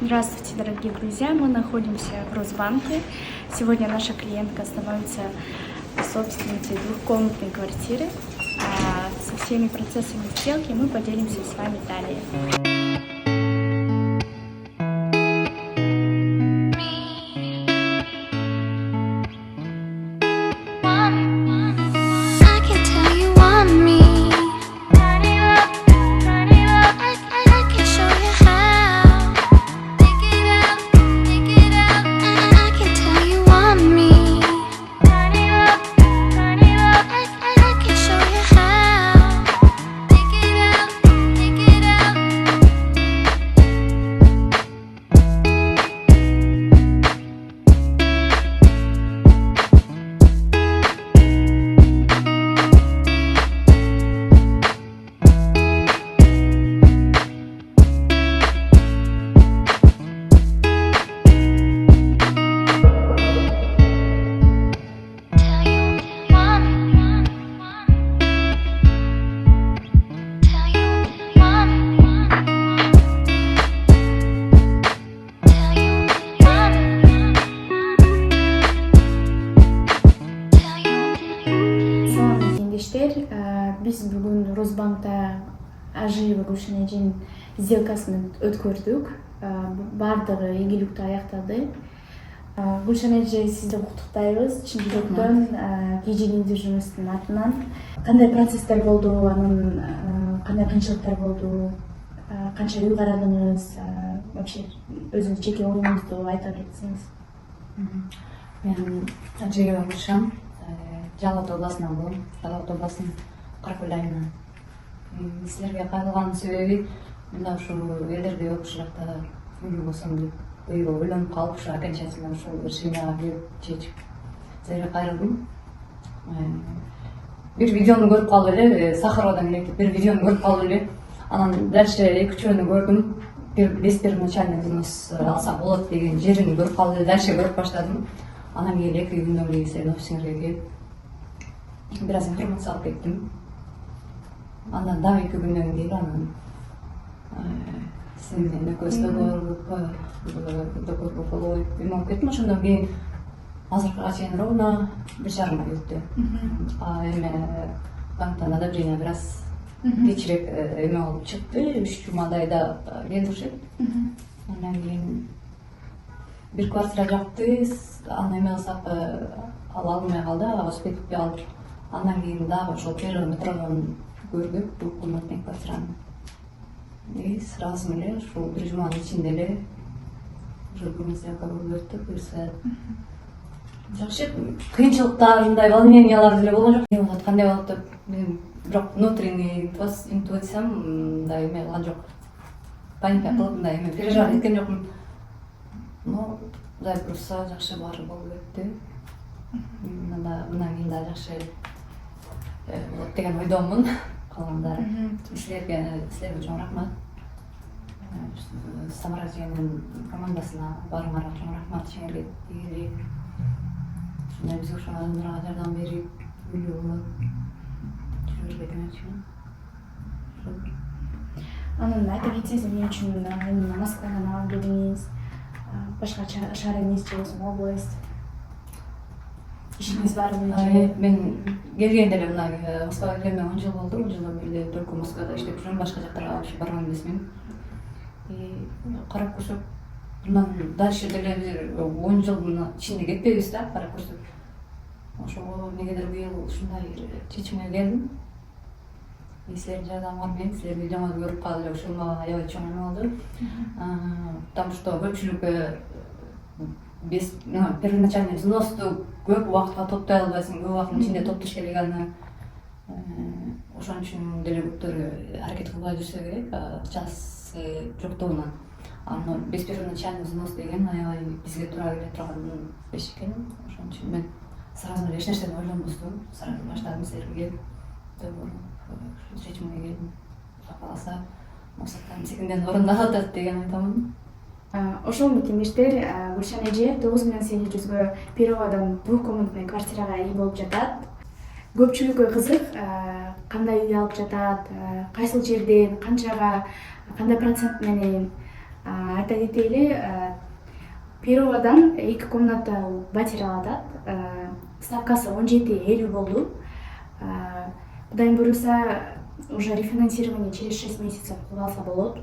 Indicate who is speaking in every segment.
Speaker 1: Здравствуйте, дорогие друзья! Мы находимся в Росбанке. Сегодня наша клиентка становится собственницей двухкомнатной квартиры. Со всеми процессами сделки мы поделимся с вами далее. Biz bugün Rosbank'ta ажы көшінежен сделкасын өткөрдүк. Бардығы ийгиликтүү аякталды. Гүлшан эже, сизди куттуктайбыз. Чын жүрөктөн KG недвижимостьтун атынан. Кандай процесстер болду, анын кандай кыйынчылыктар болду, канча үй карадыңыз, вообще өзүңүз жеке оюңузду айта кетсеңиз.
Speaker 2: Мен Жеге Гүлшан, Жалал Ата обласынан болом. Жалал Ата обласынын Каракөл айынан. Силерге кайрылганын себеби мында ушул элдерге ушул жакта үй болсом деп ойго ойлонуп калып ушу окончательно ушул решенияга келип чечип силерге кайрылдым. Бир видеону көрүп калып эле, Сахаровдон элек бир видеону көрүп калып эле, анан дальше эки-үчөөнү көрдүм. Бир первоначальный взнос алсам болот деген жерин көрүп калып эле, дальше көрүп баштадым. Анан кийин 2 күндөн кийин силердин офисиңерге келип бир аз информация алып кеттим. Андан дагы 2 күндөн кийин анан сиздин экөөбүз договорго кол коюп кеттим. Ошондон кийин азыркыга чейин ровно 1,5 ай өттү. Эме банктан одобрение бир аз кечирээк эме болуп чыкты. 3 жумадай да келди окшойт. Андан кийин бир квартира жакты, аны эме кылсак ала алмай калды, успеть этпей калдык. Андан кийин дагы ошол первый метродон көрдүк двухкомнатный квартираны. Сразу эле ушул 1 жуманын ичинде эле уже бүгүн сделка болуп өттү. Буюрса жакшы, кыйынчылыктар, мындай волнениялар деле болгон жок. Эмне болот, кандай болот деп мен бирок внутренний интуициям мындай эме кылган жок. Паника кылып мындай эме переживать эткен жокмун. Но кудай буйрса жакшы баары болуп өттү. Мындан кийин да жакшы болот деген ойдомун. Калгандары силерге чоң рахмат. Самара жеңнин командасына баарыңарга чоң рахмат. Чеңерге ийгилик. Ушундай бизге ошол адамдарга жардам берип, үйлүү болуп жүргүзгө демекчимин.
Speaker 1: Анан айта кетсеңиз, эмне үчүн Москвадан алып келдиңиз? Башка шаар эмес же болбосо область? İşiniz var mı?
Speaker 2: Ben gelgende эле мына Москвага келгениме 10 жыл болду. 10 жылдан бери только Москвада иштеп жүрөм, башка жактарга вообще барган эмесмин. Карап көрсөк, мындан дальше деле бир 10 жылдын ичинде кетпейбиз да, карап көрсөк. Ошого эмнегедир быйыл ушундай чечимге келдим. Силердин жардамыңар менен силердин видеоңузду көрүп калып эле ушул мага аябай чоң эме болду. Потому что көпчүлүккө без первоначальный взносты көп убакытка топтой албайсың, көп убакыттын ичинде топтош керек аны. Ошон үчүн деле көптөр аракет кылбай жүрсө керек, акчасы жоктугунан. Аны без первоначальный взнос деген аябай бизге туура келе турган иш экен. Ошон үчүн мен сразу эле эч нерсени ойлонбостон сразу баштадым силерге келип, чечимге келдим. Кудай кааласа максаттарым секинден орундалып атат деген ойдомун.
Speaker 1: Ошол мекемештер Гүлшан эже 9800 перводан двухкомнатный квартирага ий болуп жатат. Көпчүлүккө кызык, кандай үй алып жатат, кайсыл жерден, канчага, кандай процент менен. Айта кетели, перводан 2 комната батир алат. Ставкасы 17,50 болду. Кудайым буюрса, уже рефинансирование через 6 месяцев кылып алса болот.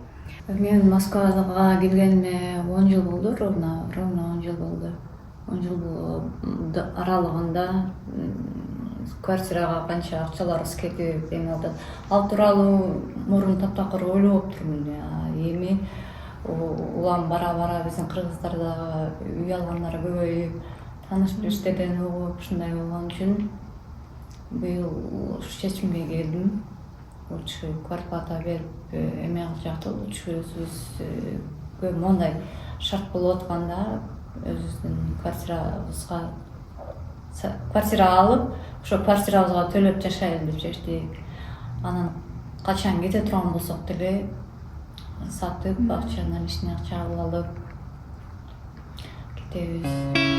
Speaker 2: Мен Москвага келгениме 10 жыл болду, ровно 10 жыл болду. 10 жыл аралыгында квартирага канча акчаларыбыз кетип эме атат. Ал тууралуу мурун таптакыр ойлоп турмун. Эми улам бара биздин кыргыздарда үй алгандар көбөйүп, тааныш билиштерден угуп ушундай болгон үчүн быйыл ушу чечимге келдим. Лучше квартплата берип эме кылчакты, лучше өзүбүзгө мондай шарт болуп атканда өзүбүздүн квартира алып, ошо квартирабызга төлөп жашайлы деп чечтик. Анан качан кете турган болсок деле сатып, акча наличный акча алып кетебиз.